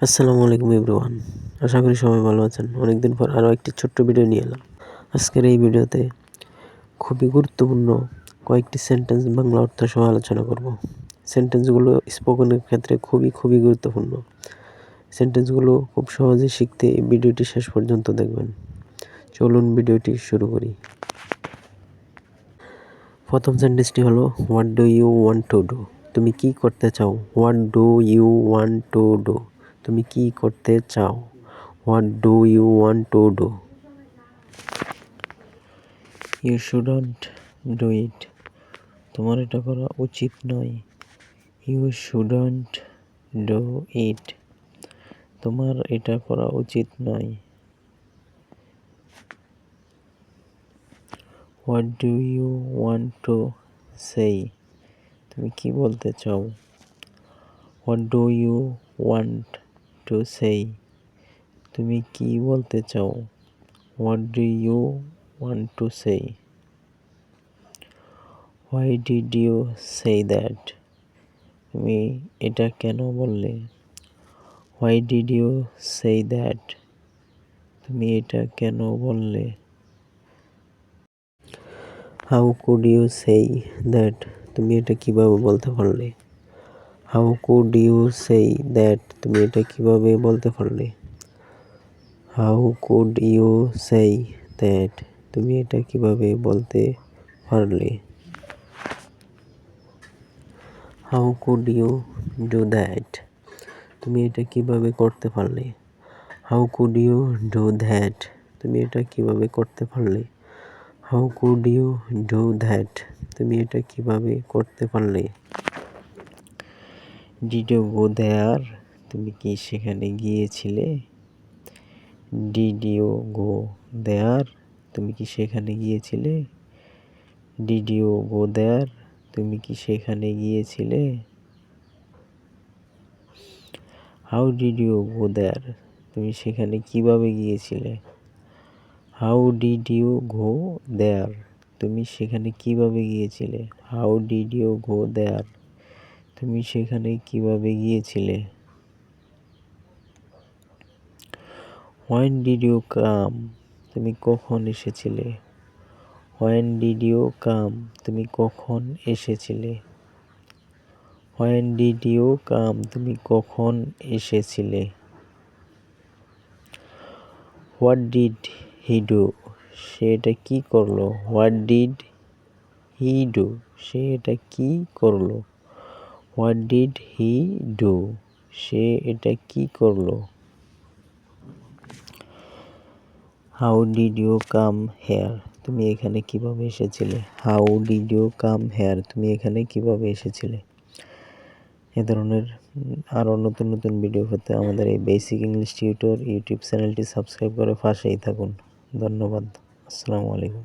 আসসালামু আলাইকুম এভরিওয়ান। আশা করি সবাই ভালো আছেন। অনেকদিন পর আরও একটি ছোট্ট ভিডিও নিয়ে এলাম। আজকের এই ভিডিওতে খুবই গুরুত্বপূর্ণ কয়েকটি সেন্টেন্স বাংলা অর্থ সহ আলোচনা করব। সেন্টেন্সগুলো স্পোকেনের ক্ষেত্রে খুবই গুরুত্বপূর্ণ। সেন্টেন্সগুলো খুব সহজে শিখতে এই ভিডিওটি শেষ পর্যন্ত দেখবেন। চলুন ভিডিওটি শুরু করি। প্রথম সেন্টেন্সটি হলো what do you want to do. তুমি কি করতে চাও? What do you want to do. তুমি কি করতে চাও? What do you want to do. You shouldn't do it. তোমার এটা করা উচিত নয়। You shouldn't do it. তোমার এটা করা উচিত নয়। What do you want to say. তুমি কি বলতে চাও? What do you want to say. তুমি কি বলতে চাও? What do you want to say. Why did you say that. তুমি এটা কেন বললে? Why did you say that. তুমি এটা কেন বললে? How could you say that. তুমি এটা কিভাবে বলতে পারলে? How could you say that. তুমি এটা কিভাবে বলতে পারলে? How could you say that. তুমি এটা কিভাবে বলতে পারলে? How could you do that. তুমি এটা কিভাবে করতে পারলে? How could you do that. তুমি এটা কিভাবে করতে পারলে? How could you do that. তুমি এটা কিভাবে করতে পারলে? Did you go there. তুমি কি সেখানে গিয়েছিলে? Did you go there. তুমি কি সেখানে গিয়েছিলে? Did you go there. তুমি কি সেখানে গিয়েছিলে? How did you go there. তুমি সেখানে কিভাবে গিয়েছিলে? How did you go there. তুমি সেখানে কিভাবে গিয়েছিলে? How did you go there. তুমি সেখানে কিভাবে গিয়েছিলে? When did you come. তুমি কখন এসেছিলে? When did you come. তুমি কখন এসেছিলে? When did you come. তুমি কখন এসেছিলে? What did he do. সে এটা কি করলো? What did he do. সে এটা কি করলো? What did he do. সে এটা কি করলো? How did you come here. তুমি এখানে কিভাবে এসেছিলে? How did you come here. তুমি এখানে কিভাবে এসেছিলে? এ ধরনের আরও নতুন ভিডিও পেতে আমাদের এই বেসিক ইংলিশ টিউটর ইউটিউব চ্যানেলটি সাবস্ক্রাইব করে পাশেই থাকুন। ধন্যবাদ। আসসালামু আলাইকুম।